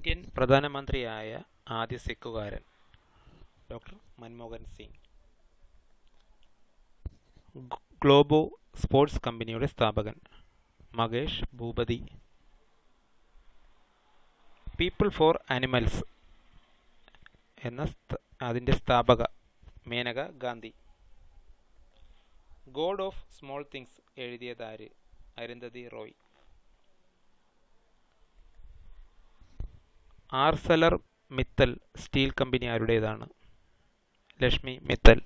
Indian പ്രധാനമന്ത്രിയായ ആദ്യ സിക്കുകാരൻ doctor Manmohan Singh. Globosport കമ്പനിയുടെ സ്ഥാപകൻ Mahesh Bhupathi. People for animals എന്ന അതിൻ്റെ സ്ഥാപക Maneka Gandhi. God of Small Things എഴുതിയതാര്? Arundhati Roy. Arcelor Mittal steel company ആരുടേതാണ്? ലക്ഷ്മി മിത്തൽ.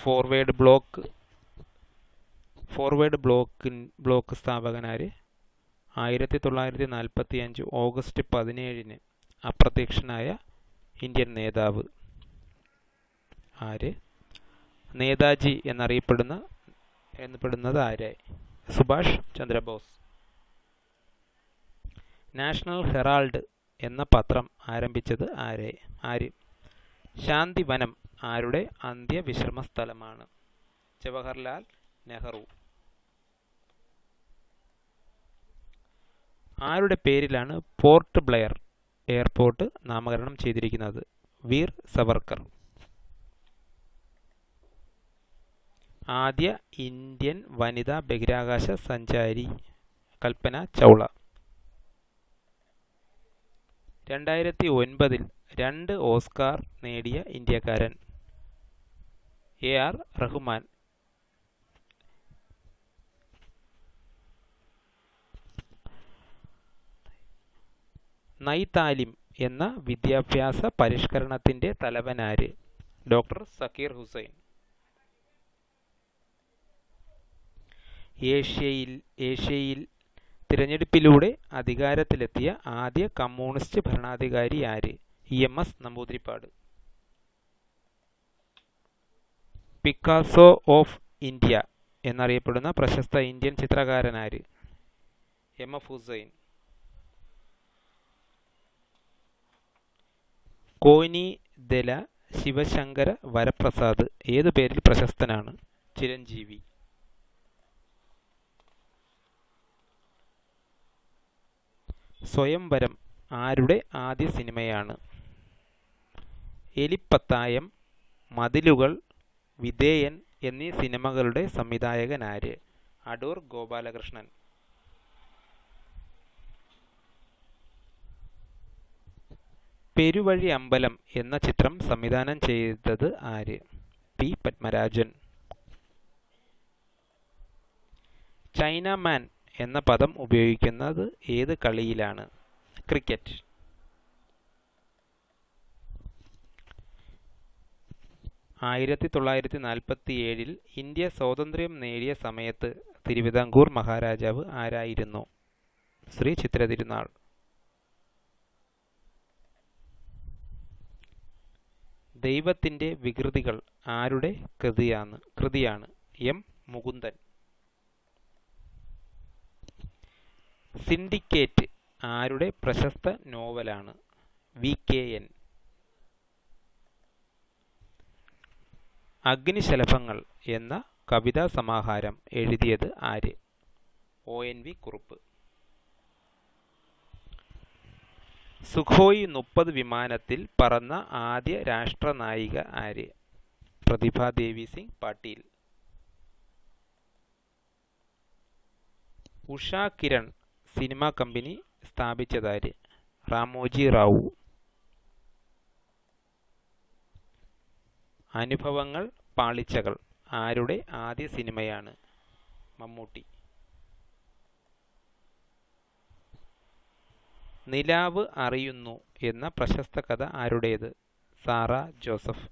ഫോർവേഡ് ബ്ലോക്ക് സ്ഥാപകനാര്? 1945 ഓഗസ്റ്റ് 17 അപ്രത്യക്ഷനായ ഇന്ത്യൻ നേതാവ് ആര്? നേതാജി എന്നറിയപ്പെടുന്നത് ആര്? സുഭാഷ് ചന്ദ്രബോസ്. നാഷണൽ ഹെറാൾഡ് എന്ന പത്രം ആരംഭിച്ചത് ആര്? ശാന്തിവനം ആരുടെ അന്ത്യവിശ്രമ സ്ഥലമാണ്? ജവഹർലാൽ നെഹ്റു. ആരുടെ പേരിലാണ് പോർട്ട് ബ്ലെയർ എയർപോർട്ട് നാമകരണം ചെയ്തിരിക്കുന്നത്? വീർ സവർക്കർ. ആദ്യ ഇന്ത്യൻ വനിതാ ബഹിരാകാശ സഞ്ചാരി കൽപ്പന ചൗള. 2009 2 ഓസ്കാർ നേടിയ ഇന്ത്യക്കാരൻ? AR റഹ്മാൻ. നയ് താലിം എന്ന വിദ്യാഭ്യാസ പരിഷ്കരണത്തിന്റെ തലവനാര്? ഡോക്ടർ സക്കീർ ഹുസൈൻ. ഏഷ്യയിൽ തിരഞ്ഞെടുപ്പിലൂടെ അധികാരത്തിലെത്തിയ ആദ്യ കമ്മ്യൂണിസ്റ്റ് ഭരണാധികാരി ആര്? EMS Namboodiripad. Picasso of India എന്നറിയപ്പെടുന്ന പ്രശസ്ത ഇന്ത്യൻ ചിത്രകാരനാര്? MF ഹുസൈൻ. കോനി ദല ശിവശങ്കര വരപ്രസാദ് ഏതു പേരിൽ പ്രശസ്തനാണ്? ചിരഞ്ജീവി. സ്വയംവരം ആരുടെ ആദ്യ സിനിമയാണ്? എലിപ്പത്തായം, മതിലുകൾ, വിധേയൻ എന്നീ സിനിമകളുടെ സംവിധായകനാര്? അടൂർ ഗോപാലകൃഷ്ണൻ. പെരുവഴി അമ്പലം എന്ന ചിത്രം സംവിധാനം ചെയ്തത് ആര്? P. പത്മരാജൻ. ചൈനാമാൻ എന്ന പദം ഉപയോഗിക്കുന്നത് ഏത് കളിയിലാണ്? ക്രിക്കറ്റ്. ആയിരത്തി 1947 ഇന്ത്യ സ്വാതന്ത്ര്യം നേടിയ സമയത്ത് തിരുവിതാംകൂർ മഹാരാജാവ് ആരായിരുന്നു? ശ്രീ ചിത്രതിരുനാൾ. ദൈവത്തിന്റെ വികൃതികൾ ആരുടെ കൃതിയാണ്? M. മുകുന്ദൻ. സിൻഡിക്കേറ്റ് ആരുടെ പ്രശസ്ത നോവലാണ്? VKN. അഗ്നിശലഭങ്ങൾ എന്ന കവിതാ സമാഹാരം എഴുതിയത് ആര്? ONV കുറുപ്പ്. സുഖോയ് 30 വിമാനത്തിൽ പറന്ന ആദ്യ രാഷ്ട്രനായിക ആര്? പ്രതിഭാദേവി സിംഗ് പാട്ടീൽ. ഉഷാ കിരൺ സിനിമാ കമ്പനി സ്ഥാപിച്ചതാര്? റാമോജി റാവു. അനുഭവങ്ങൾ പാളിച്ചകൾ ആരുടെ ആദ്യ സിനിമയാണ്? മമ്മൂട്ടി. നിലാവ് അറിയുന്നു എന്ന പ്രശസ്ത കഥ ആരുടേത്? Sara Joseph.